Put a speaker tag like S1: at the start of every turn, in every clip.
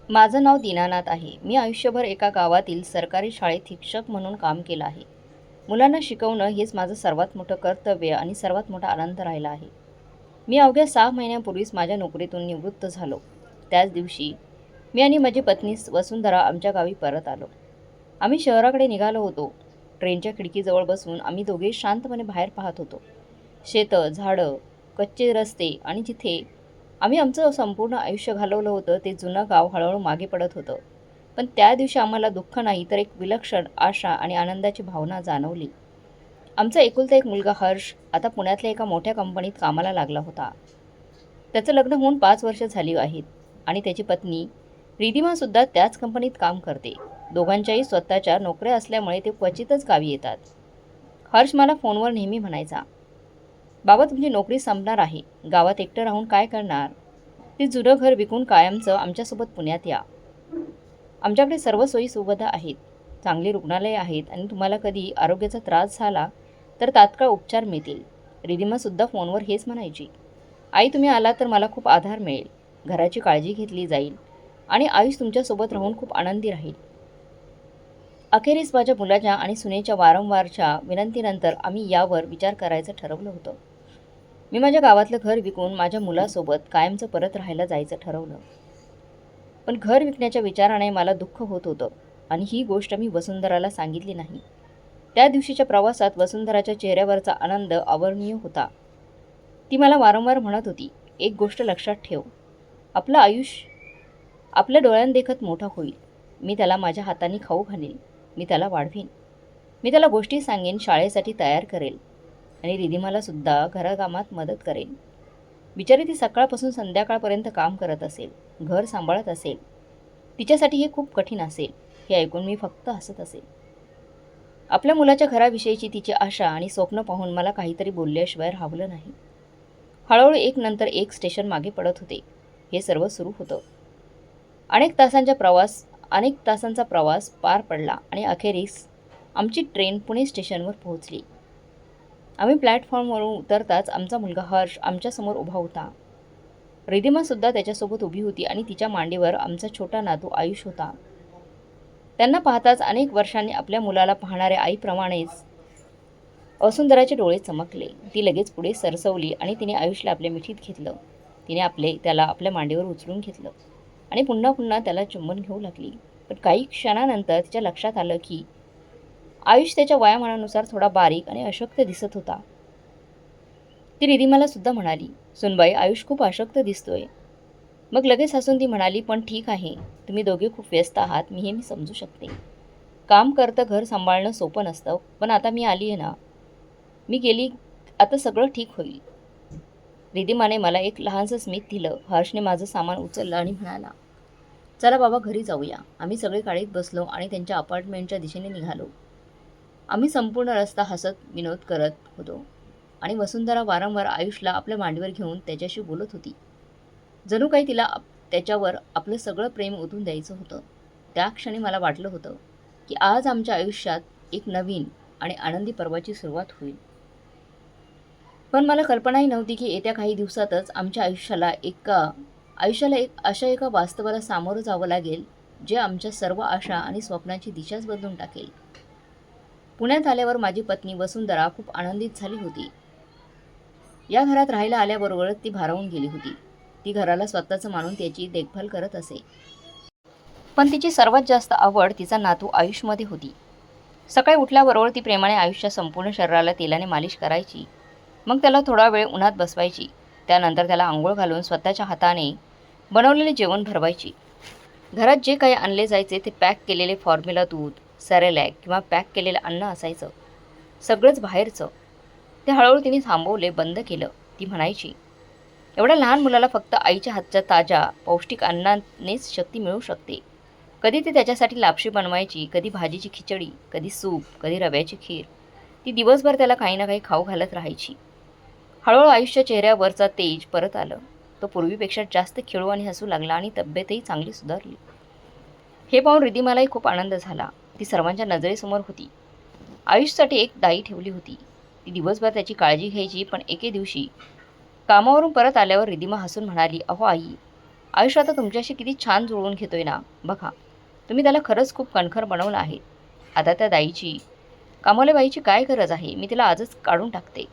S1: माझं नाव दीनानाथ आहे. मी आयुष्यभर एका गावातील सरकारी शाळेत शिक्षक म्हणून काम केलं आहे. मुलांना शिकवणं हेच माझं सर्वात मोठं कर्तव्य आणि सर्वात मोठा आनंद राहिला आहे. मी अवघ्या 6 महिन्यांपूर्वीच माझ्या नोकरीतून निवृत्त झालो. त्याच दिवशी मी आणि माझी पत्नी वसुंधरा आमच्या गावी परत आलो. आम्ही शहराकडे निघालो होतो. ट्रेनच्या खिडकीजवळ बसून आम्ही दोघे शांतपणे बाहेर पाहत होतो. शेतं, झाडं, कच्चे रस्ते आणि जिथे आम्ही आमचं संपूर्ण आयुष्य घालवलं होतं ते जुनं गाव हळूहळू मागे पडत होतं. पण त्या दिवशी आम्हाला दुःख नाही तर एक विलक्षण आशा आणि आनंदाची भावना जाणवली. आमचा एकुलता एक मुलगा हर्ष आता पुण्यातल्या एका मोठ्या कंपनीत कामाला लागला होता. त्याचं लग्न होऊन 5 वर्ष झाली आहेत आणि त्याची पत्नी रिधिमासुद्धा त्याच कंपनीत काम करते. दोघांच्याही स्वतःच्या नोकऱ्या असल्यामुळे ते क्वचितच गावी येतात. हर्ष मला फोनवर नेहमी म्हणायचा, बाबा तुमची नोकरी संपणार आहे. गावात एकटं राहून काय करणार? ते जुनं घर विकून कायमचं आमच्यासोबत पुण्यात या. आमच्याकडे सर्व सोयी सुविधा आहेत. चांगली रुग्णालये आहेत आणि तुम्हाला कधी आरोग्याचा त्रास झाला तर तात्काळ उपचार मिळतील. रिधिमासुद्धा फोनवर हेच म्हणायची. आई तुम्ही आलात तर मला खूप आधार मिळेल. घराची काळजी घेतली जाईल आणि आयुष तुमच्यासोबत राहून खूप आनंदी राहील. अखेरीस माझ्या मुलाच्या आणि सुनेच्या वारंवारच्या विनंतीनंतर आम्ही यावर विचार करायचं ठरवलं होतं. मी माझ्या गावातलं घर विकून माझ्या मुलासोबत कायमचं परत राहायला जायचं ठरवलं. पण घर विकण्याच्या विचाराने मला दुःख होत होतं आणि ही गोष्ट मी वसुंधराला सांगितली नाही. त्या दिवशीच्या प्रवासात वसुंधराच्या चेहऱ्यावरचा आनंद अवर्णनीय होता. ती मला वारंवार म्हणत होती, एक गोष्ट लक्षात ठेव, आपलं आयुष्य आपल्या डोळ्यांदेखत मोठा होईल. मी त्याला माझ्या हाताने खाऊ घालीन, मी त्याला वाढवीन, मी त्याला गोष्टी सांगेन, शाळेसाठी तयार करेल आणि रिधिमालासुद्धा घरकामात मदत करेन. बिचारी ती सकाळपासून संध्याकाळपर्यंत काम करत असेल, घर सांभाळत असेल. तिच्यासाठी हे खूप कठीण असेल. हे ऐकून मी फक्त हसत असेल. आपल्या मुलाच्या घराविषयीची तिची आशा आणि स्वप्न पाहून मला काहीतरी बोलल्याशिवाय राहवलं नाही. हळूहळू एक नंतर एक स्टेशन मागे पडत होते. हे सर्व सुरू होतं. अनेक तासांचा प्रवास पार पडला आणि अखेरीस आमची ट्रेन पुणे स्टेशनवर पोहोचली. आम्ही प्लॅटफॉर्मवरून उतरताच आमचा मुलगा हर्ष आमच्यासमोर उभा होता. रिधिमासुद्धा त्याच्यासोबत उभी होती आणि तिच्या मांडीवर आमचा छोटा नातू आयुष होता. त्यांना पाहताच अनेक वर्षांनी आपल्या मुलाला पाहणाऱ्या आईप्रमाणेच वसुंधराचे डोळे चमकले. ती लगेच पुढे सरसवली आणि तिने आयुषला आपल्या मिठीत घेतलं. तिने त्याला आपल्या मांडीवर उचलून घेतलं आणि पुन्हा पुन्हा त्याला चुंबन घेऊ लागली. पण काही क्षणानंतर तिच्या लक्षात आलं की आयुष त्याच्या वयामानानुसार थोडा बारीक आणि अशक्त दिसत होता. ती रिधिमाला सुद्धा म्हणाली, सुनबाई आयुष खूप अशक्त दिसतोय. मग लगेच हसून ती म्हणाली, पण ठीक आहे, तुम्ही दोघे खूप व्यस्त आहात, मी समजू शकते. काम करतं घर सांभाळणं सोपं नसतं, पण आता मी आली आहे ना, मी गेली, आता सगळं ठीक होईल. रिधिमाने मला एक लहानसं स्मित दिलं. हर्षने माझं सामान उचललं आणि म्हणाला, चला बाबा घरी जाऊया. आम्ही सगळे गाडीत बसलो आणि त्यांच्या अपार्टमेंटच्या दिशेने निघालो. आम्ही संपूर्ण रस्ता हसत विनोद करत होतो आणि वसुंधरा वारंवार आयुषला आपल्या मांडीवर घेऊन त्याच्याशी बोलत होती. जणू काही तिला त्याच्यावर आपलं सगळं प्रेम ओतून द्यायचं होतं. त्या क्षणी मला वाटलं होतं की आज आमच्या आयुष्यात एक नवीन आणि आनंदी पर्वाची सुरुवात होईल. पण मला कल्पनाही नव्हती की येत्या काही दिवसातच आमच्या आयुष्याला अशा एका वास्तवाला सामोरं जावं लागेल, जे आमच्या सर्व आशा आणि स्वप्नांची दिशाच बदलून टाकेल. पुण्यात आल्यावर माझी पत्नी वसुंधरा खूप आनंदित झाली होती. या घरात राहायला आल्याबरोबरच ती भारावून गेली होती. ती घराला स्वतःचं मानून त्याची देखभाल करत असे. पण तिची सर्वात जास्त आवड तिचा नातू आयुषमध्ये होती. सकाळी उठल्याबरोबर ती प्रेमाने आयुषच्या संपूर्ण शरीराला तेलाने मालिश करायची. मग त्याला थोडा वेळ उन्हात बसवायची. त्यानंतर त्याला आंघोळ घालून स्वतःच्या हाताने बनवलेले जेवण भरवायची. घरात जे काही आणले जायचे ते पॅक केलेले फॉर्म्युला दूध, सॅरेलॅक किंवा पॅक केलेलं अन्न असायचं. सगळंच बाहेरचं. ते हळूहळू तिने थांबवले, बंद केलं. ती म्हणायची, एवढ्या लहान मुलाला फक्त आईच्या हातच्या ताज्या पौष्टिक अन्नानेच शक्ती मिळू शकते. कधी ती त्याच्यासाठी लापशी बनवायची, कधी भाजीची खिचडी, कधी सूप, कधी रव्याची खीर. ती दिवसभर त्याला काही ना काही खाऊ घालत राहायची. हळूहळू आयुषच्या चेहऱ्यावरचा तेज परत आलं. तो पूर्वीपेक्षा जास्त खेळू आणि हसू लागला आणि तब्येतही चांगली सुधारली. हे पाहून रिधिमालाही खूप आनंद झाला. ती सर्वांच्या नजरेसमोर होती. आयुषसाठी एक दाई ठेवली होती. ती दिवसभर त्याची काळजी घ्यायची. पण एके दिवशी कामावरून परत आल्यावर रिधिमा हसून म्हणाली, अहो आई, आयुष्य आता तुमच्याशी किती छान जुळवून घेतोय ना, बघा. तुम्ही त्याला खरंच खूप कणखर बनवलं आहे. आता त्या कामवाल्या बाईची काय गरज आहे? मी तिला आजच काढून टाकते.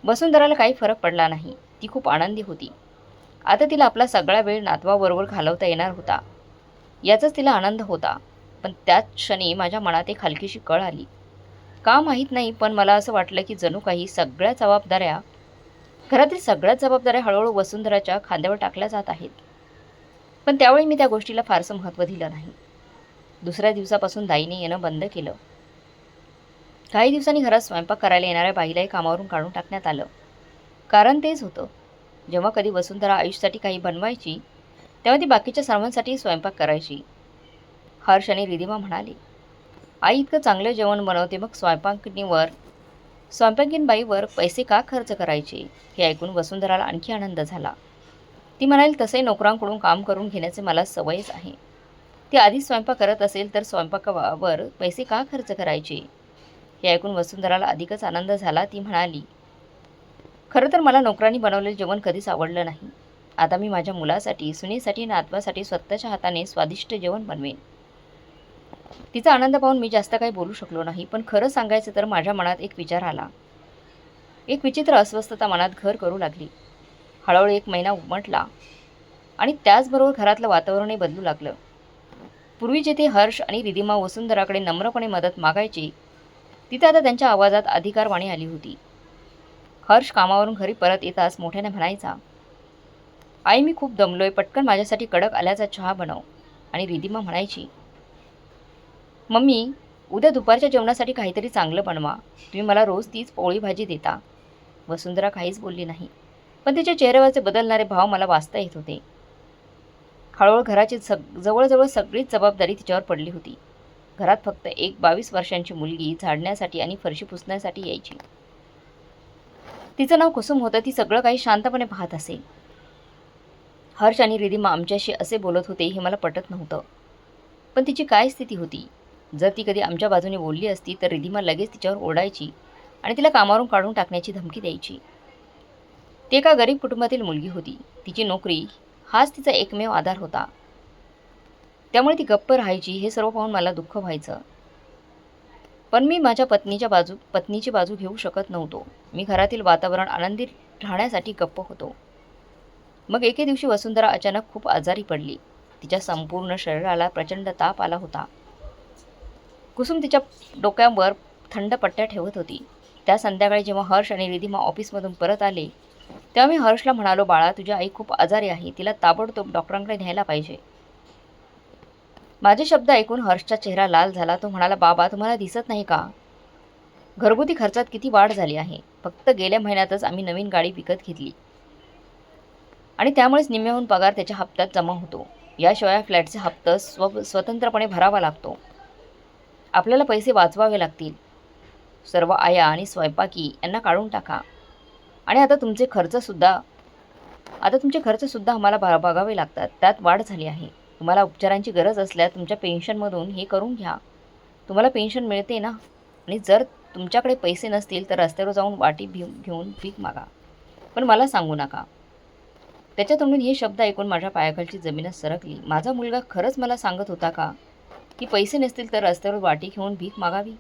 S1: वसुंधराला काही फरक पडला नाही. ती खूप आनंदी होती. आता तिला आपला सगळा वेळ नातवाबरोबर घालवता येणार होता. याचाच तिला आनंद होता. पण त्याच क्षणी माझ्या मनात एक हलकीशी कळ आली. का माहीत नाही, पण मला असं वाटलं की जणू काही घरातील सगळ्याच जबाबदाऱ्या हळूहळू वसुंधराच्या खांद्यावर टाकल्या जात आहेत. पण त्यावेळी मी त्या गोष्टीला फारसं महत्त्व दिलं नाही. दुसऱ्या दिवसापासून दाईने येणं बंद केलं. काही दिवसांनी घरात स्वयंपाक करायला येणाऱ्या बाईलाही कामावरून काढून टाकण्यात आलं. कारण तेच होतं. जेव्हा कधी वसुंधरा आयुषसाठी काही बनवायची, तेव्हा ती बाकीच्या सर्वांसाठी स्वयंपाक करायची. हर्ष आणि रिधिमा म्हणाले, आई इतकं चांगलं जेवण बनवते, मग स्वयंपाकीन बाईवर पैसे का खर्च करायचे? हे ऐकून वसुंधराला आणखी आनंद झाला. ती म्हणाली, तसंही नोकरांकडून काम करून घेण्याचे मला सवयच आहे. ती आधीच स्वयंपाक करत असेल तर स्वयंपाकावर पैसे का खर्च करायचे? हे ऐकून वसुंधराला अधिकच आनंद झाला. ती म्हणाली, खरं तर मला नोकरांनी बनवलेलं जेवण कधीच आवडलं नाही. आता मी माझ्या मुलासाठी, सुनेसाठी, नातवासाठी स्वतःच्या हाताने स्वादिष्ट जेवण बनवेन. तिचा आनंद पाहून मी जास्त काही बोलू शकलो नाही. पण खरं सांगायचं तर माझ्या मनात एक विचार आला. एक विचित्र अस्वस्थता मनात घर करू लागली. हळूहळू 1 महिना उमटला आणि त्याचबरोबर घरातलं वातावरणही बदलू लागलं. पूर्वी जिथे हर्ष आणि रिधिमा वसुंधराकडे नम्रपणे मदत मागायची, तिथे आता त्यांच्या आवाजात अधिकारवाणी आली होती. हर्ष कामावरून घरी परत येताच मोठ्याने म्हणायचा, आई मी खूप दमलोय, पटकन माझ्यासाठी कडक आल्याचा चहा बनव. आणि रिधिमा म्हणायची, मम्मी उद्या दुपारच्या जेवणासाठी काहीतरी चांगलं बनवा. तुम्ही मला रोज तीच पोळी भाजी देता. वसुंधरा काहीच बोलली नाही. पण तिच्या चेहऱ्यावरचे बदलणारे भाव मला वाचता येत होते. हळूहळू घराची जवळजवळ सगळीच जबाबदारी तिच्यावर पडली होती. घरात फक्त एक 22 वर्षांची मुलगी झाडण्यासाठी आणि फरशी पुसण्यासाठी यायची. तिचं नाव कुसुम होतं. ती सगळं काही शांतपणे पाहत असे. हर्ष आणि रिधिमा आमच्याशी असे बोलत होते हे मला पटत नव्हतं. पण तिची काय स्थिती होती? जर ती कधी आमच्या बाजूने बोलली असती तर रिधिमा लगेच तिच्यावर ओरडायची आणि तिला कामावरून काढून टाकण्याची धमकी द्यायची. ती एका गरीब कुटुंबातील मुलगी होती. तिची नोकरी हाच तिचा एकमेव आधार होता. त्यामुळे ती गप्प राहायची. हे सर्व पाहून मला दुःख व्हायचं. पण मी माझ्या पत्नीची बाजू घेऊ शकत नव्हतो. मी घरातील वातावरण आनंदी राहण्यासाठी गप्प होतो. मग एके दिवशी वसुंधरा अचानक खूप आजारी पडली. तिच्या संपूर्ण शरीराला प्रचंड ताप आला होता. कुसुम तिच्या डोक्यावर थंड पट्ट्या ठेवत होती. त्या संध्याकाळी जेव्हा हर्ष आणि रिधिमा ऑफिसमधून परत आले, तेव्हा मी हर्षला म्हणालो, बाळा तुझी आई खूप आजारी आहे, तिला ताबडतोब डॉक्टरांकडे न्यायला पाहिजे. माझे शब्द ऐकून हर्षचा चेहरा लाल झाला. तो म्हणाला, बाबा तुम्हाला दिसत नाही का? घरगुती खर्चात किती वाढ झाली आहे. फक्त गेल्या महिन्यातच आम्ही नवीन गाडी विकत घेतली आणि त्यामुळेच निम्म्याहून पगार त्याच्या हप्त्यात जमा होतो. याशिवाय फ्लॅटचे हप्ता स्वतंत्रपणे भरावा लागतो. आपल्याला पैसे वाचवावे लागतील. सर्व आया आणि स्वयंपाकी यांना काढून टाका. आणि आता तुमचे खर्चसुद्धा आम्हाला बघावे लागतात. त्यात वाढ झाली आहे. तुम्हाला उपचारांची गरज असल्यास तुमच्या पेन्शनमधून हे करून घ्या. तुम्हाला पेन्शन मिळते ना? आणि जर तुमच्याकडे पैसे नसतील तर रस्त्यावर जाऊन वाटी घेऊन भीक मागा. पण मला सांगू नका. त्याच्या तोंडून हे शब्द ऐकून माझ्या पायाखालची जमीनच सरकली. माझा मुलगा खरंच मला सांगत होता का की पैसे नसतील तर रस्त्यावर वाटी घेऊन भीक मागावी?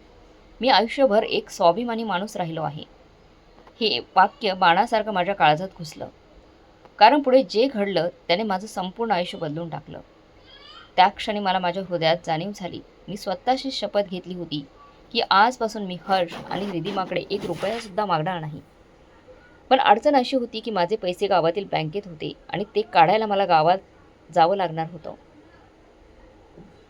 S1: मी आयुष्यभर एक स्वाभिमानी माणूस राहिलो आहे. हे वाक्य बाणासारखं माझ्या काळजात घुसलं. कारण पुढे जे घडलं त्याने माझं संपूर्ण आयुष्य बदलून टाकलं. त्या क्षणी मला माझ्या हृदयात जाणीव झाली. मी स्वतःशी शपथ घेतली होती की आजपासून मी हर्ष आणि रिधिमाकडे 1 रुपयासुद्धा मागणार नाही. पण अडचण अशी होती की माझे पैसे गावातील बँकेत होते आणि ते काढायला मला गावात जावं लागणार होतं.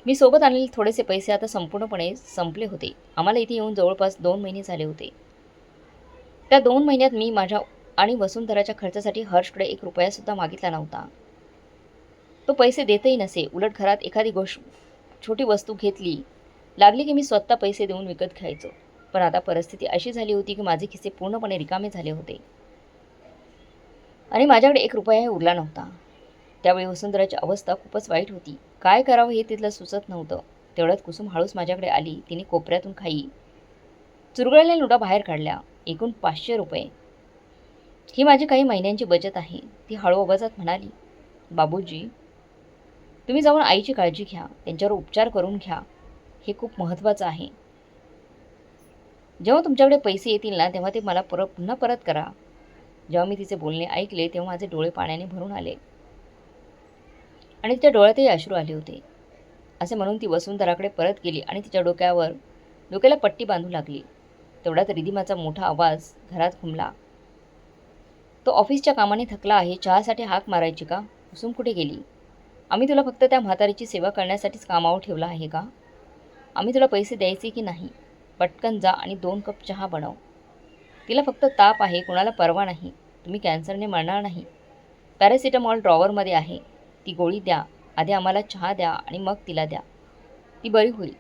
S1: मी सोबत आणलेले थोडेसे पैसे आता संपूर्णपणे संपले होते. आम्हाला इथे येऊन जवळपास 2 महिने झाले होते. त्या 2 महिन्यात मी माझ्या आणि वसुंधराच्या खर्चासाठी हर्षकडे 1 रुपयासुद्धा मागितला नव्हता. तो पैसे देतही नसे. उलट घरात एखादी छोटी वस्तू लागली की मी स्वतः पैसे देऊन विकत घ्यायचो. पण आता परिस्थिती अशी झाली होती की माझे खिसे पूर्णपणे रिकामे झाले होते आणि माझ्याकडे 1 रुपयाही उरला नव्हता. त्यावेळी वसुंधराची अवस्था खूपच वाईट होती. काय करावं हे तिथलं सुचत नव्हतं. तेवढ्यात कुसुम हळूच माझ्याकडे आली. तिने कोपऱ्यातून काही चुरगळलेल्या नोटा बाहेर काढल्या. एकूण 500 रुपये. ही माझी काही महिन्यांची बचत आहे. ती हळू आवाजात म्हणाली, बाबूजी, तुम्ही जाऊन आईची काळजी घ्या, त्यांच्यावर उपचार करून घ्या. हे खूप महत्त्वाचं आहे. जेव्हा तुमच्याकडे पैसे येतील ना, तेव्हा ते मला पुन्हा परत करा. जेव्हा मी तिचे बोलणे ऐकले, तेव्हा माझे डोळे पाण्याने भरून आले आणि तिच्या डोळ्यातही अश्रू आले होते. असे म्हणून ती वसुंधराकडे परत गेली आणि तिच्या डोक्याला पट्टी बांधू लागली. तेवढ्यात रिधिमाचा मोठा आवाज घरात घुमला. तो ऑफिसच्या कामाने थकला आहे, चहासाठी हाक मारायची का? कुसुम कुठे गेली? आम्ही तुला फक्त त्या म्हातारीची सेवा करण्यासाठीच कामावर ठेवलं आहे का? आम्ही तुला पैसे द्यायचे की नाही? पटकन जा आणि 2 कप चहा बनव. तिला फक्त ताप आहे, कोणाला परवा नाही. तुम्ही कॅन्सरने मरणार नाही. पॅरासिटामॉल ड्रॉवरमध्ये आहे, ती गोळी द्या. आधी आम्हाला चहा द्या आणि मग तिला द्या. ती बरी होईल.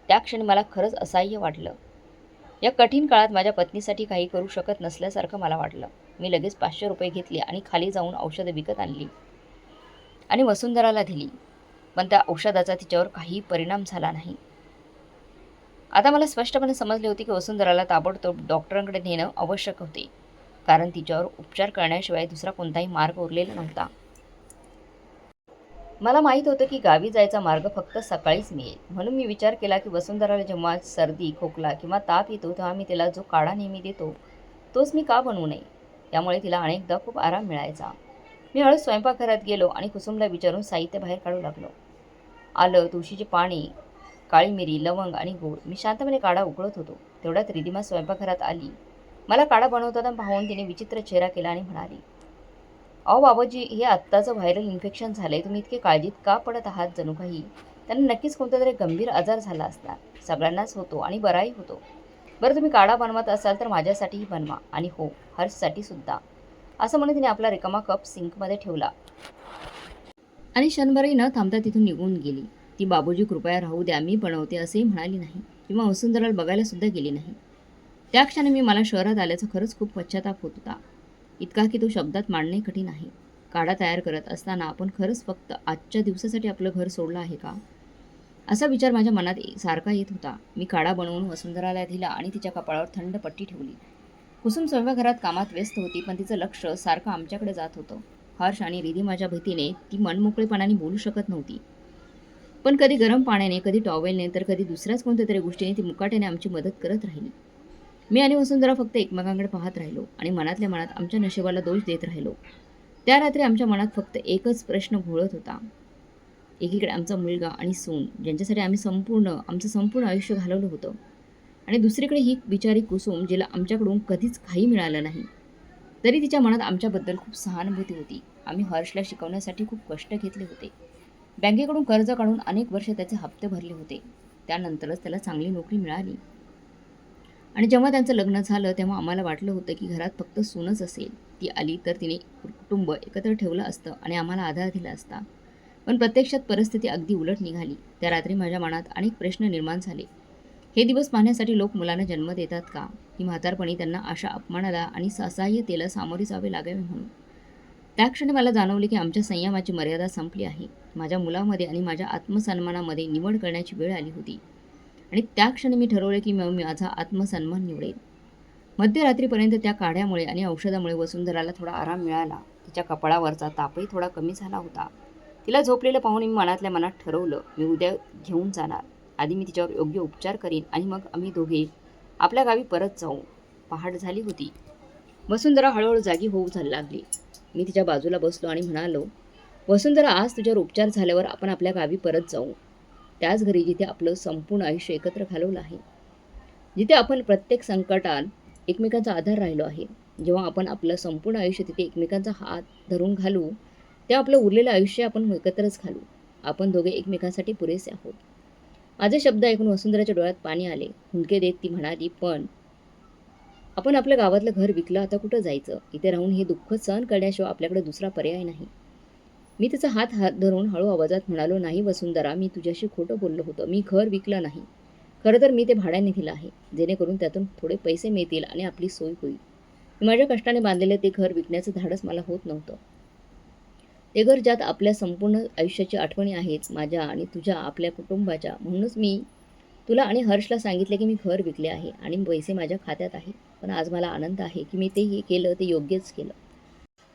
S1: त्या क्षणी मला खरंच असह्य वाटलं. या कठीण काळात माझ्या पत्नीसाठी काही करू शकत नसल्यासारखं मला वाटलं. मी लगेच 500 रुपये घेतले आणि खाली जाऊन औषधं विकत आणली आणि वसुंधराला दिली. पण त्या औषधाचा तिच्यावर काही परिणाम झाला नाही. आता मला स्पष्टपणे समजले होते की वसुंधराला ताबडतोब डॉक्टरांकडे नेणं आवश्यक होते, कारण तिच्यावर उपचार करण्याशिवाय दुसरा कोणताही मार्ग उरलेला नव्हता. मला माहीत होतं की गावी जायचा मार्ग फक्त सकाळीच मिळेल. म्हणून मी विचार केला की वसुंधराला जेव्हा सर्दी, खोकला किंवा ताप येतो, तेव्हा मी तिला जो काढा नेहमी देतो, तोच मी का बनवू नये? त्यामुळे तिला अनेकदा खूप आराम मिळायचा. मी हळूच स्वयंपाकघरात गेलो आणि कुसुमला विचारून साहित्य बाहेर काढू लागलो. आलं, तुळशीची पाने, काळी मिरी, लवंग आणि गूळ. मी शांतपणे काढा उकळत होतो. तेवढ्यात रिधिमा स्वयंपाकघरात आली. मला काढा बनवताना पाहून तिने विचित्र चेहरा केला आणि म्हणाली, अहो बाबाजी, हे आत्ताचं व्हायरल इन्फेक्शन झालंय. तुम्ही इतके काळजीत का पडत आहात? जणू काही त्यांना नक्कीच कोणता तरी गंभीर आजार झाला असणार. सगळ्यांनाच होतो आणि बराही होतो. बरं, तुम्ही काढा बनवत असाल तर माझ्यासाठीही बनवा आणि हो, हर्षसाठी सुद्धा. असं म्हणून तिने आपला रिकामा कप सिंकमध्ये ठेवला आणि क्षणभरही न थांबता तिथून निघून गेली. ती बाबूजी कृपया राहू द्या, मी बनवते असेही म्हणाली नाही किंवा वसुंधराला बघायला सुद्धा गेली नाही. त्या क्षणी मला शहरात आल्याचा खरंच खूप पश्चाताप होत होता. इतका की तो शब्दात मांडणे कठीण आहे. काढा तयार करत असताना आपण खरंच फक्त आजच्या दिवसासाठी आपलं घर सोडलं आहे का? असा विचार माझ्या मनात सारखा येत होता. मी काढा बनवून वसुंधराला दिला आणि तिच्या कपाळावर थंड पट्टी ठेवली. कुसुम स्वयंपाकघरात कामात व्यस्त होती, पण तिचं लक्ष सारखं आमच्याकडे जात होतं. हर्ष आणि रिधिमाच्या भीतीने ती मनमोकळेपणाने बोलू शकत नव्हती. पण कधी गरम पाण्याने, कधी टॉवेलने, तर कधी दुसऱ्याच कोणत्या तरी गोष्टीने ती मुकाट्याने आमची मदत करत राहिली. मी आणि वसुंधरा फक्त एकमेकांकडे पाहत राहिलो आणि मनातल्या मनात आमच्या नशिबाला दोष देत राहिलो. त्या रात्री आमच्या मनात फक्त एकच प्रश्न घोळत होता. एकीकडे आमचा मुलगा आणि सून, ज्यांच्यासाठी आम्ही आमचं संपूर्ण आयुष्य घालवलं होतं, आणि दुसरीकडे ही बिचारी कुसुम, जिला आमच्याकडून कधीच काही मिळालं नाही, तरी तिच्या मनात आमच्याबद्दल खूप सहानुभूती होती. आम्ही हर्षला शिकवण्यासाठी खूप कष्ट घेतले होते. बँकेकडून कर्ज काढून अनेक वर्ष त्याचे हप्ते भरले होते. त्यानंतरच त्याला चांगली नोकरी मिळाली आणि जेव्हा त्यांचं लग्न झालं, तेव्हा आम्हाला वाटलं होतं की घरात फक्त सूनच असेल. ती आली तर तिने कुटुंब एकत्र ठेवलं असतं आणि आम्हाला आधार दिला असता. पण प्रत्यक्षात परिस्थिती अगदी उलट निघाली. त्या रात्री माझ्या मनात अनेक प्रश्न निर्माण झाले. हे दिवस पाहण्यासाठी लोक मुलांना जन्म देतात का? ही म्हातारपणी त्यांना अशा अपमानाला आणि असहाय्यतेला सामोरे जावे लागावे म्हणून. त्या क्षणी मला जाणवले की आमच्या संयमाची मर्यादा संपली आहे. माझ्या मुलामध्ये आणि माझ्या आत्मसन्मानामध्ये निवड करण्याची वेळ आली होती आणि त्या क्षणी मी ठरवले की मी माझा आत्मसन्मान निवडेल. मध्यरात्रीपर्यंत त्या काढ्यामुळे आणि औषधामुळे वसुंधराला थोडा आराम मिळाला. तिच्या कपाळावरचा तापही थोडा कमी झाला होता. तिला झोपलेलं पाहून मी मनातल्या मनात ठरवलं, मी उद्या घेऊन जाणार. आधी मी तिच्यावर योग्य उपचार करीन आणि मग आम्ही दोघे आपल्या गावी परत जाऊ. पहाट झाली होती. वसुंधरा हळूहळू जागी होऊ लागली. मी तिच्या बाजूला बसलो आणि म्हणालो, वसुंधरा, आज तुझ्यावर उपचार झाल्यावर आपण आपल्या गावी परत जाऊ. त्याच घरी जिथे आपलं संपूर्ण आयुष्य एकत्र घालवलं आहे, जिथे आपण प्रत्येक संकटात एकमेकांचा आधार राहिलो आहे. जेव्हा आपण आपलं संपूर्ण आयुष्य तिथे एकमेकांचा हात धरून घालू, तेव्हा आपलं उरलेलं आयुष्य आपण एकत्रच घालू. आपण दोघे एकमेकांसाठी पुरेसे आहोत. माझे शब्द ऐकून वसुंधराच्या डोळ्यात पाणी आले. हुंदके देत ती म्हणाली, पण आपण आपल्या गावातलं घर विकलं, आता कुठं जायचं? इथे राहून हे दुःख सहन करण्याशिवाय आपल्याकडे दुसरा पर्याय नाही. मी तिचा हात धरून हळू आवाजात म्हणालो, नाही वसुंधरा, मी तुझ्याशी खोटं बोललो होतं. मी घर विकलं नाही. खरं तर मी ते भाड्याने दिलं आहे, जेणेकरून त्यातून थोडे पैसे मिळतील आणि आपली सोय होईल. मी माझ्या कष्टाने बांधलेलं ते घर विकण्याचं धाडस मला होत नव्हतं. ते घर ज्यात आपल्या संपूर्ण आयुष्याची आठवणी आहेत, माझ्या आणि तुझ्या, आपल्या कुटुंबाच्या. म्हणूनच मी तुला आणि हर्षला सांगितले की मी घर विकले आहे आणि पैसे माझ्या खात्यात आहे. पण आज मला आनंद आहे की मी ते केलं, ते योग्यच केलं.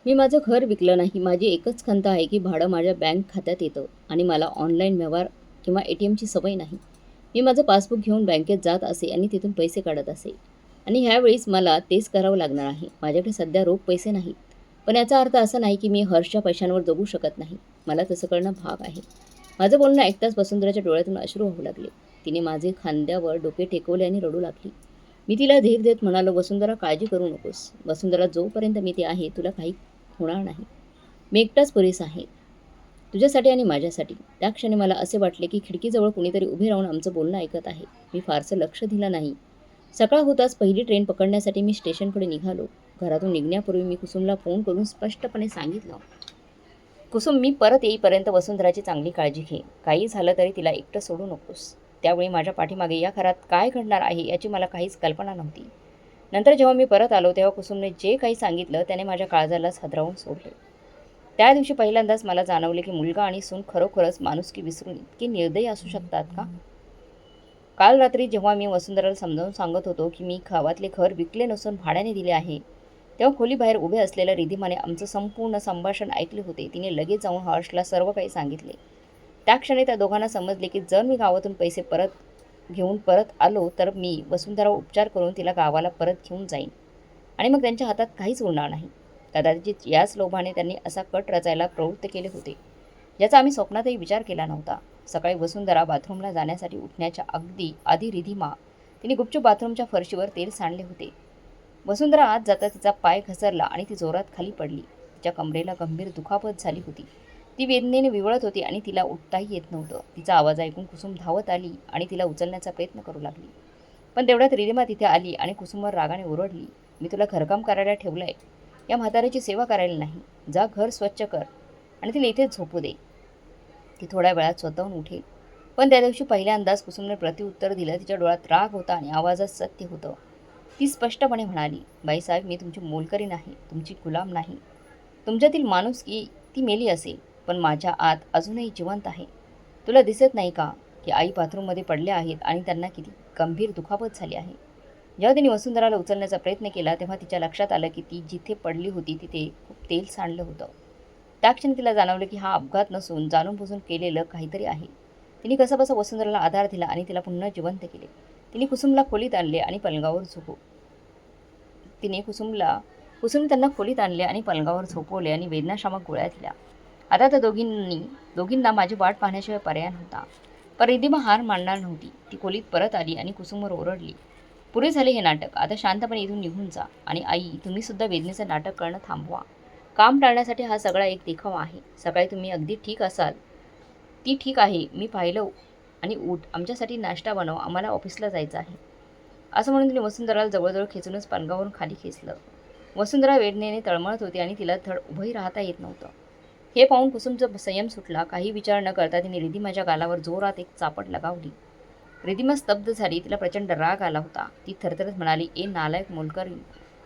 S1: मी माझं घर विकलं नाही. माझी एकच खंत आहे की भाडं माझ्या बँक खात्यात येतं आणि मला ऑनलाईन व्यवहार किंवा ATMची सवय नाही. मी माझं पासबुक घेऊन बँकेत जात असे आणि तिथून पैसे काढत असे. आणि ह्यावेळीच मला तेच करावं लागणार आहे. माझ्याकडे सध्या रोख पैसे नाहीत. पण याचा अर्थ असा नाही की मी हर्षच्या पैशांवर जगू शकत नाही. मला तसं करणं भाग आहे. माझं बोलणं ऐकताच वसुंधराच्या डोळ्यातून अश्रू वाहू लागले. तिने माझे खांद्यावर डोके टेकवले आणि रडू लागली. मी तिला धीर देत म्हणालो, वसुंधरा काळजी करू नकोस. वसुंधरा जोपर्यंत मी ते आहे तुला काही होणार नाही. मी एकटाच पुरेसा आहे. तुझ्यासाठी आणि माझ्यासाठी. त्या क्षणी मला असे वाटले की खिडकीजवळ कुणीतरी उभे राहून आमचं बोलणं ऐकत आहे. मी फारसं लक्ष दिलं नाही. सकाळ होताच पहिली ट्रेन पकडण्यासाठी मी स्टेशनकडे निघालो. घरातून निघण्यापूर्वी मी कुसुमला फोन करून स्पष्टपणे सांगितलं, कुसुम, मी परत येईपर्यंत वसुंधराची चांगली काळजी घे. काही झालं तरी तिला एकटं सोडू नकोस. त्यावेळी माझ्या पाठीमागे या घरात काय घडणार आहे याची मला काहीच कल्पना नव्हती. नंतर जेव्हा मी परत आलो तेव्हा कुसुमने जे काही सांगितलं त्याने माझ्या काळजालाच हादरवून सोडले. त्या दिवशी पहिल्यांदाच मला जाणवले की मुलगा आणि सून खरोखरच माणुसकी विसरून इतके निर्दयी असू शकतात का? काल रात्री जेव्हा मी वसुंधराला समजावून सांगत होतो की मी गावातले घर विकले नसून भाड्याने दिले आहे, तेव्हा खोलीबाहेर उभे असलेल्या रिधिमाने आमचं संपूर्ण संभाषण ऐकले होते. तिने लगेच जाऊन हर्षला सर्व काही सांगितले. त्या क्षणी त्या दोघांना समजले की जर मी गावातून पैसे घेऊन परत आलो तर मी वसुंधरावर उपचार करून तिला गावाला परत घेऊन जाईन आणि मग त्यांच्या हातात काहीच उरणार नाही. कदाचित याच लोभाने त्यांनी असा कट रचायला प्रवृत्त केले होते, ज्याचा आम्ही स्वप्नातही विचार केला नव्हता. सकाळी वसुंधरा बाथरूमला जाण्यासाठी उठण्याच्या अगदी आधी रिधिमा तिने गुपचूप बाथरूमच्या फरशीवर तेल सांडले होते. वसुंधरा आत जाता तिचा पाय घसरला आणि ती जोरात खाली पडली. तिच्या कमरेला गंभीर दुखापत झाली होती. ती वेदनेने विवळत होती आणि तिला उठताही येत नव्हतं. तिचा आवाज ऐकून कुसुम धावत आली आणि तिला उचलण्याचा प्रयत्न करू लागली. पण तेवढ्यात रिधिमा तिथे आली आणि कुसुमवर रागाने ओरडली, मी तुला घरकाम करायला ठेवलंय, या म्हाताऱ्याची सेवा करायला नाही. जा घर स्वच्छ कर आणि तिला इथेच झोपू दे. ती थोड्या वेळात स्वतःहून उठेल. पण त्या दिवशी पहिल्यांदाच कुसुमने प्रत्युत्तर दिलं. तिच्या डोळ्यात राग होता आणि आवाजात सत्य होतं. ती स्पष्टपणे म्हणाली, बाईसाहेब, मी तुमची मोलकरी नाही, तुमची गुलाम नाही. तुमच्यातील माणुसकी ती मेली असेल, पण माझ्या आत अजूनही जिवंत आहे. तुला दिसत नाही का की आई बाथरूममध्ये पडल्या आहेत आणि त्यांना किती गंभीर दुखापत झाली आहे? जेव्हा तिने वसुंधराला उचलण्याचा प्रयत्न केला तेव्हा तिच्या लक्षात आलं की ती जिथे पडली होती तिथे खूप तेल सांडलं होतं. त्या क्षणी तिला जाणवलं की हा अपघात नसून जाणून-बुजून केलेलं काहीतरी आहे. तिने कसाबसा वसुंधराला आधार दिला आणि तिला पुन्हा जिवंत केले. तिने कुसुमला खोलीत आणले आणि पलंगावर कुसुम त्यांना खोलीत आणले आणि पलंगावर झोपवले आणि वेदनाशामक गोळ्या दिल्या. आता त्या दोघींना माझी वाट पाहण्याशिवाय पर्याय नव्हता. पण रिधिमा हार मानणार नव्हती. ती खोलीत परत आली आणि कुसुमवर ओरडली, पुरे झाले हे नाटक. आता शांतपणे इथून निघून जा. आणि आई, तुम्ही सुद्धा वेदनेचं नाटक करणं थांबवा. काम टाळण्यासाठी हा सगळा एक देखावा आहे. सकाळी तुम्ही अगदी ठीक असाल. ती ठीक आहे, मी पाहिलं. आणि उठ, आमच्यासाठी नाश्ता बनव, आम्हाला ऑफिसला जायचं आहे. असं म्हणून तिने वसुंधराला जवळजवळ खेचूनच पलंगावरून खाली खेचलं. वसुंधरा वेदनेने तळमळत होती आणि तिला धड उभंही राहता येत नव्हतं. हे पाहून कुसुमचा संयम सुटला. काही विचार न करता तिने रिधिमाच्या गालावर जोरात एक चापट लगावली. रिधिमा स्तब्ध झाली. तिला प्रचंड राग आला होता. ती थरथरत म्हणाली, ए नालायक मोलकरी,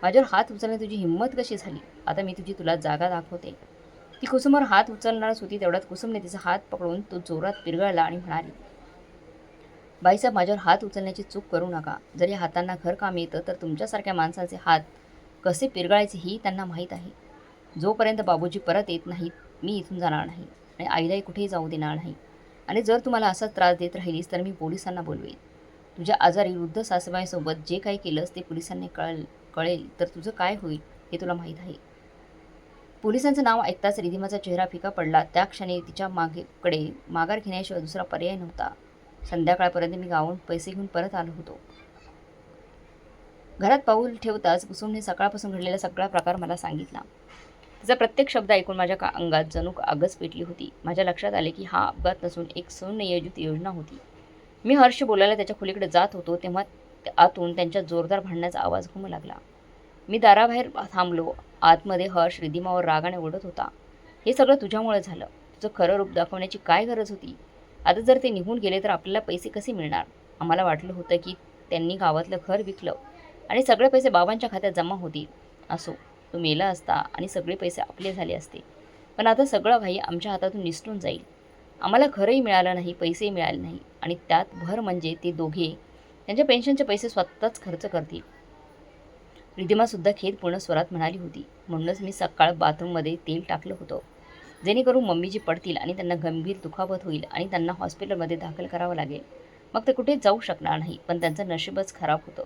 S1: माझ्यावर हात उचलण्याची तुझी हिंमत कशी झाली? आता मी तुला जागा दाखवते. ती कुसुमवर हात उचलणारच होती तेवढ्यात कुसुमने तिचा हात पकडून तो जोरात पिरगळला आणि म्हणाली, बाईसाहेब, माझ्यावर हात उचलण्याची चूक करू नका. जर या हातांना घरकाम येतं तर तुमच्यासारख्या माणसाचे हात कसे पिरगाळायचे ही त्यांना माहीत आहे. जोपर्यंत बाबूजी परत येत नाहीत मी इथून जाणार नाही आणि आईलाही कुठेही जाऊ देणार नाही. आणि जर तुम्हाला असा त्रास देत राहिलीस तर मी पोलिसांना बोलवेन. तुझ्या आजारी वृद्ध सासूबाईसोबत जे काही केलंस ते पोलिसांनी कळेल तर तुझं काय होईल हे तुला माहीत आहे. पोलिसांचं नाव ऐकताच रिधिमाचा चेहरा फिका पडला. त्या क्षणी तिच्या माघार घेण्याशिवाय दुसरा पर्याय नव्हता. संध्याकाळपर्यंत मी गावाहून पैसे घेऊन परत आलो होतो. घरात पाऊल ठेवताच कुसुमने सकाळपासून घडलेला सगळा प्रकार मला सांगितला. तिचा प्रत्येक शब्द ऐकून माझ्या अंगात जणू आगच पेटली होती. माझ्या लक्षात आले की हा अपघात नसून एक सुनियोजित योजना होती. मी हर्ष बोलायला त्याच्या खोलीकडे जात होतो तेव्हा आतून त्यांच्या जोरदार भांडण्याचा आवाज घुमू लागला. मी दाराबाहेर थांबलो. आतमध्ये हर्ष रिधिमावर रागाने ओढत होता. हे सगळं तुझ्यामुळे झालं. तुझं खरं रूप दाखवण्याची काय गरज होती? आता जर ते निघून गेले तर आपल्याला पैसे कसे मिळणार? आम्हाला वाटलं होतं की त्यांनी गावातलं घर विकलं आणि सगळे पैसे बाबांच्या खात्यात जमा होतील. असो, तो मेला असता आणि सगळे पैसे आपले झाले असते. पण आता सगळं काही आमच्या हातातून निसटून जाईल. आम्हाला घरही मिळालं नाही, पैसेही मिळाले नाही आणि त्यात भर म्हणजे ते दोघे त्यांच्या पेन्शनचे पैसे स्वतःच खर्च करतील. रिधिमासुद्धा खेदपूर्ण स्वरात म्हणाली होती. म्हणूनच मी सकाळ बाथरूममध्ये तेल टाकलं होतं, जेणेकरून मम्मीजी पडतील आणि त्यांना गंभीर दुखापत होईल आणि त्यांना हॉस्पिटलमध्ये दाखल करावं लागेल. मग ते कुठेच जाऊ शकणार नाही. पण त्यांचं नशीबच खराब होतं.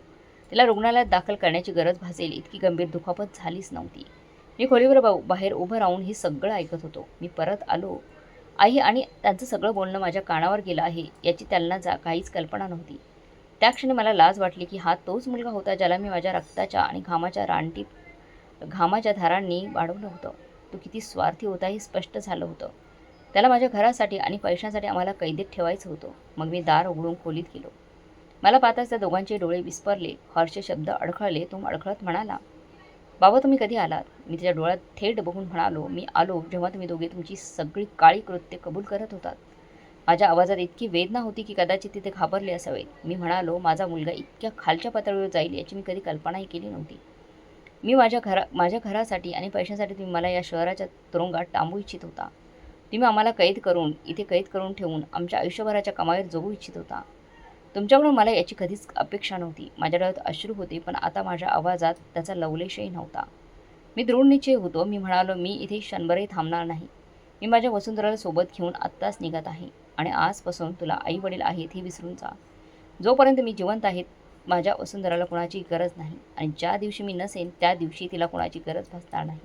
S1: तिला रुग्णालयात दाखल करण्याची गरज भासेल इतकी गंभीर दुखापत झालीच नव्हती. मी खोलीवर बाहेर उभं राहून हे सगळं ऐकत होतो. मी परत आलो. आई आणि त्यांचं सगळं बोलणं माझ्या कानावर गेलं आहे याची त्यांना काहीच कल्पना नव्हती. त्या क्षणी मला लाज वाटली की हा तोच मुलगा होता ज्याला मी माझ्या रक्ताच्या आणि घामाच्या धारांनी वाढवलं होतं. तो किती स्वार्थी होता हे स्पष्ट झालं होतं. त्याला माझ्या घरासाठी आणि पैशांसाठी आम्हाला कैदेत ठेवायचं होतं. मग मी दार उघडून खोलीत गेलो. मला पाहताच त्या दोघांचे डोळे विस्फारले. हर्षचे शब्द अडखळले. तो अडखळत म्हणाला, बाबा तुम्ही कधी आलात? मी त्याच्या डोळ्यात थेट बघून म्हणालो, मी आलो जेव्हा तुम्ही दोघे तुमची सगळी काळी कृत्य कबूल करत होतात. माझ्या आवाजात इतकी वेदना होती की कदाचित तिथे घाबरले असावेत. मी म्हणालो, माझा मुलगा इतक्या खालच्या पातळीवर जाईल याची मी कधी कल्पनाही केली नव्हती. मी माझ्या घरासाठी आणि पैशांसाठी तुम्ही मला या शहराच्या तुरुंगात टांबू इच्छित होता. तुम्ही आम्हाला इथे कैद करून ठेवून आमच्या आयुष्यभराच्या कमाईवर जगू इच्छित होता. तुमच्याकडून मला याची कधीच अपेक्षा नव्हती. माझ्या डोळ्यात अश्रू होते, पण आता माझ्या आवाजात त्याचा लवलेशही नव्हता. मी दृढनिश्चयी होतो. मी म्हणालो, मी इथे क्षणभरही थांबणार नाही. मी माझ्या वसुंधराला सोबत घेऊन आत्ताच निघत आहे आणि आजपासून तुला आई वडील आहेत हे विसरून जा. जोपर्यंत मी जिवंत आहे माझ्या वसुंधराला कोणाची गरज नाही आणि ज्या दिवशी मी नसेन त्या दिवशी तिला कोणाची गरज भासणार नाही.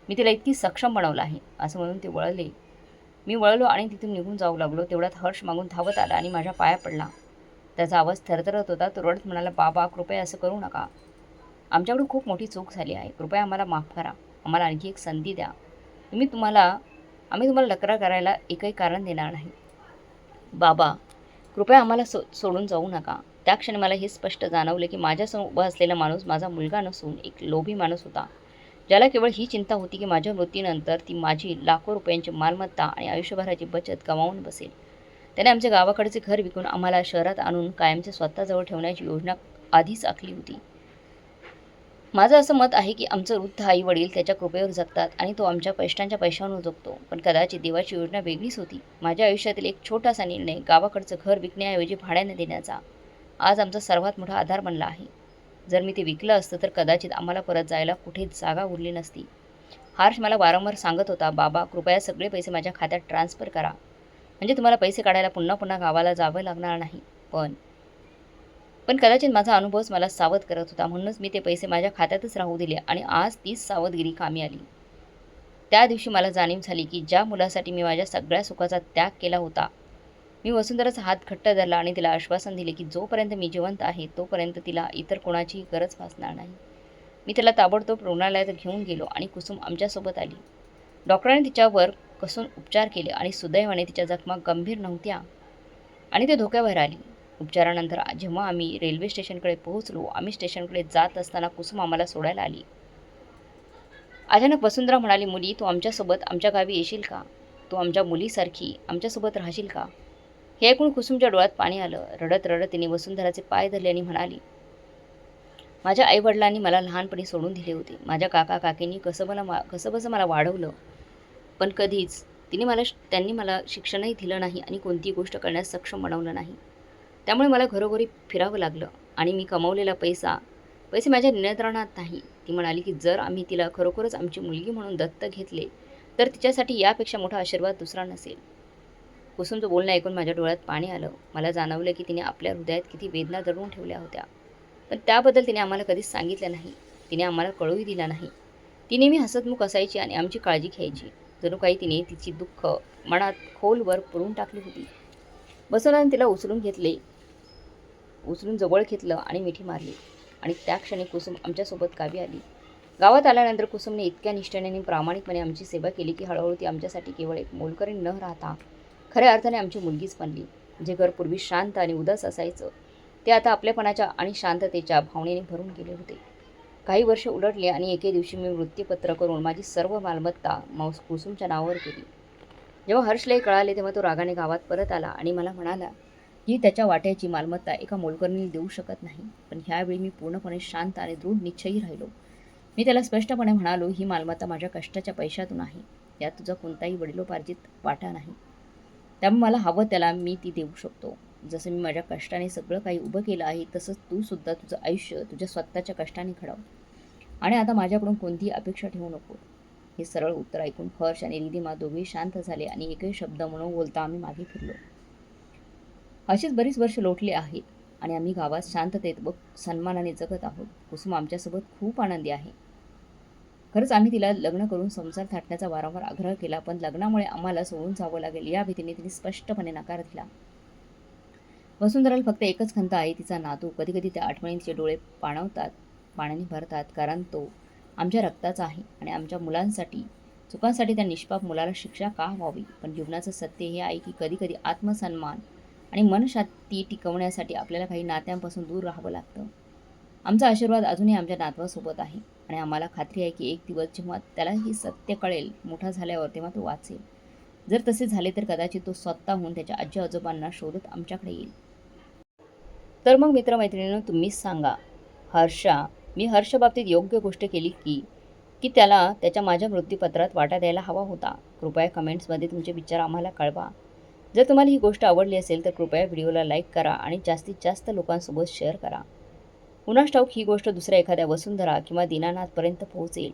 S1: मी तिला इतकी सक्षम बनवलं आहे. असं म्हणून ते वळले. मी वळलो आणि तिथून निघून जाऊ लागलो. तेवढ्यात हर्ष मागून धावत आला आणि माझ्या पाया पडला. त्याचा आवाज थरथरत होता. तो रडत म्हणाला, बाबा कृपया असं करू नका. आमच्याकडून खूप मोठी चूक झाली आहे. कृपया आम्हाला माफ करा. आम्हाला आणखी एक संधी द्या. आम्ही तुम्हाला तक्रार करायला एकही कारण देणार नाही. बाबा कृपया आम्हाला सोडून जाऊ नका. त्या क्षणी मला हे स्पष्ट जाणवले की माझ्यासमोर उभा असलेला माणूस माझा मुलगा नसून एक लोभी माणूस होता, ज्याला केवळ ही चिंता होती की माझ्या मृत्यूनंतर ती माझी लाखो रुपयांची मालमत्ता आणि आयुष्यभराची बचत गमावून बसेल. त्याने आमच्या गावाकडचे घर विकून आम्हाला शहरात आणून कायमचे स्वतःजवळ ठेवण्याची योजना आधीच आखली होती. माझं असं मत आहे की आमचं वृद्ध आई वडील त्याच्या कृपेवर जगतात आणि तो आमच्या पैशांच्या पैशांवर जगतो. पण कदाचित देवाची योजना वेगळीच होती. माझ्या आयुष्यातील एक छोटासा निर्णय, गावाकडचं घर विकण्याऐवजी भाड्याने देण्याचा, आज आमचा सर्वात मोठा आधार बनला आहे. जर मी ते विकलं असतं तर कदाचित आम्हाला परत जायला कुठेच जागा उरली नसती. हर्ष मला वारंवार सांगत होता, बाबा कृपया सगळे पैसे माझ्या खात्यात ट्रान्सफर करा, म्हणजे तुम्हाला पैसे काढायला पुन्हा पुन्हा गावाला जावं लागणार नाही. पण कदाचित माझा अनुभवच मला सावध करत होता. म्हणूनच मी ते पैसे माझ्या खात्यातच राहू दिले आणि आज तीच सावधगिरी कामी आली. त्या दिवशी मला जाणीव झाली की ज्या मुलासाठी मी माझ्या सगळ्या सुखाचा त्याग केला होता. मी वसुंधराचा हात घट्ट धरला आणि तिला आश्वासन दिले की जोपर्यंत मी जिवंत आहे तोपर्यंत तिला इतर कोणाचीही गरज भासणार नाही. मी तिला ताबडतोब रुग्णालयात घेऊन गेलो आणि कुसुम आमच्यासोबत आली. डॉक्टरांनी तिच्यावर कसून उपचार केले आणि सुदैवाने तिच्या जखमा गंभीर नव्हत्या आणि ते धोक्याबाहेर आली. उपचारानंतर जेव्हा आम्ही रेल्वे स्टेशनकडे पोहोचलो, आम्ही स्टेशनकडे जात असताना कुसुम आम्हाला सोडायला आली. अचानक वसुंधरा म्हणाली, मुली तू आमच्यासोबत आमच्या गावी येशील का? तू आमच्या मुलीसारखी आमच्यासोबत राहशील का? हे ऐकून कुसुमच्या डोळ्यात पाणी आलं. रडत रडत तिने वसुंधराचे पाय धरले आणि म्हणाली, माझ्या आईवडिलांनी मला लहानपणी सोडून दिले होते. माझ्या काका काकींनी कसंबसं मला वाढवलं, पण कधीच त्यांनी मला शिक्षणही दिलं नाही आणि कोणतीही गोष्ट करण्यास सक्षम बनवलं नाही. त्यामुळे मला घरोघरी फिरावं लागलं आणि मी कमवलेला पैसे माझ्या नियंत्रणात नाही. ती म्हणाली की जर आम्ही तिला खरोखरच आमची मुलगी म्हणून दत्तक घेतले तर तिच्यासाठी यापेक्षा मोठा आशीर्वाद दुसरा नसेल. कुसुमचं बोलणं ऐकून माझ्या डोळ्यात पाणी आलं. मला जाणवलं की तिने आपल्या हृदयात किती वेदना दडवून ठेवल्या होत्या, पण त्याबद्दल तिने आम्हाला कधीच सांगितलं नाही. तिने आम्हाला कळूही दिला नाही. ती नेहमी हसतमुख असायची आणि आमची काळजी घ्यायची. जणू काही तिने तिची दुःख मनात खोलवर पुरून टाकली होती. वसुंधराने तिला उचलून जवळ घेतलं आणि मिठी मारली आणि त्या क्षणी कुसुम आमच्यासोबत गावी आली. गावात आल्यानंतर कुसुमने इतक्या निष्ठेने आणि प्रामाणिकपणे आमची सेवा केली की हळूहळू ती आमच्यासाठी केवळ एक मोलकरीण न राहता खऱ्या अर्थाने आमची मुलगीच बनली. जे घर पूर्वी शांत आणि उदास असायचं ते आता आपल्यापणाच्या आणि शांततेच्या भावनेने भरून गेले होते. काही वर्ष उलटली आणि एके दिवशी मी वृत्तपत्र करून माझी सर्व मालमत्ता कुसुमच्या नावावर केली. जेव्हा हर्षला कळाले तेव्हा तो रागाने गावात परत आला आणि मला म्हणाला ही त्याच्या वाट्याची मालमत्ता एका मोलकरणीने देऊ शकत नाही. पण ह्यावेळी मी पूर्णपणे शांत आणि दृढ निश्चयी राहिलो. मी त्याला स्पष्टपणे म्हणालो, ही मालमत्ता माझ्या कष्टाच्या पैशातून आहे. यात तुझा कोणताही वडिलोपार्जित वाटा नाही. त्यामुळे मला हवं त्याला मी ती देऊ शकतो. जसं मी माझ्या कष्टाने सगळं काही उभं केलं आहे तसंच तू सुद्धा तुझं आयुष्य तुझ्या स्वतःच्या कष्टाने घडव. आणि आता माझ्याकडून कोणतीही अपेक्षा ठेवू नको. हे सरळ उत्तर ऐकून हर्ष आणि रिधिमा दोघेही शांत झाले आणि एकही शब्द न बोलता आम्ही मागे फिरलो. अशीच बरीच वर्ष लोटली आहेत आणि आम्ही गावात शांततेत व सन्मानाने जगत आहोत. कुसुम आमच्यासोबत खूप आनंदी आहे. खरंच आम्ही तिला लग्न करून संसार थाटण्याचा वारंवार आग्रह केला, पण लग्नामुळे आम्हाला सोडून जावं लागेल या भीतीने तिने स्पष्टपणे नकार दिला. वसुंधराला फक्त एकच खंत आहे, तिचा नातू. कधी कधी त्या आठवणी तिचे डोळे पाण्याने भरतात, कारण तो आमच्या रक्ताचा आहे आणि आमच्या मुलांसाठी चुकांसाठी त्या निष्पाप मुलाला शिक्षा का व्हावी. पण जीवनाचं सत्य हे आहे की कधी कधी आत्मसन्मान आणि मनशांती टिकवण्यासाठी आपल्याला काही नात्यांपासून दूर राहावं लागतं. आमचा आशीर्वाद अजूनही आमच्या नातवासोबत आहे आणि आम्हाला खात्री आहे की एक दिवस जेव्हा त्याला ही सत्य कळेल, मोठा झाल्यावर, तेव्हा तो वाचेल. जर तसे झाले तर कदाचित तो स्वतःहून त्याच्या आजी आजोबांना शोधत आमच्याकडे येईल. तर मग मित्रमैत्रिणींनो, तुम्हीच सांगा, मी हर्षबाबतीत योग्य गोष्ट केली की की त्याला माझ्या मृत्यूपत्रात वाटा द्यायला हवा होता? कृपया कमेंट्समध्ये तुमचे विचार आम्हाला कळवा. जर तुम्हाला ही गोष्ट आवडली असेल तर कृपया व्हिडिओला लाईक करा आणि जास्तीत जास्त लोकांसोबत शेअर करा. कुणास ठाऊक ही गोष्ट दुसऱ्या एखाद्या वसुंधरा किंवा दीनानाथपर्यंत पोहोचेल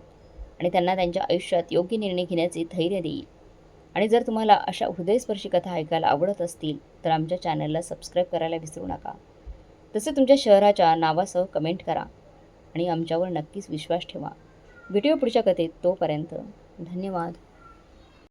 S1: आणि त्यांना त्यांच्या आयुष्यात योग्य निर्णय घेण्याचे धैर्य देईल. आणि जर तुम्हाला अशा हृदयस्पर्शी कथा ऐकायला आवडत असतील तर आमच्या चॅनलला सबस्क्राईब करायला विसरू नका. तसे तुमच्या शहराच्या नावासह कमेंट करा आणि आमच्यावर नक्कीच विश्वास ठेवा. व्हिडिओ पुढच्या कथेत. तोपर्यंत धन्यवाद.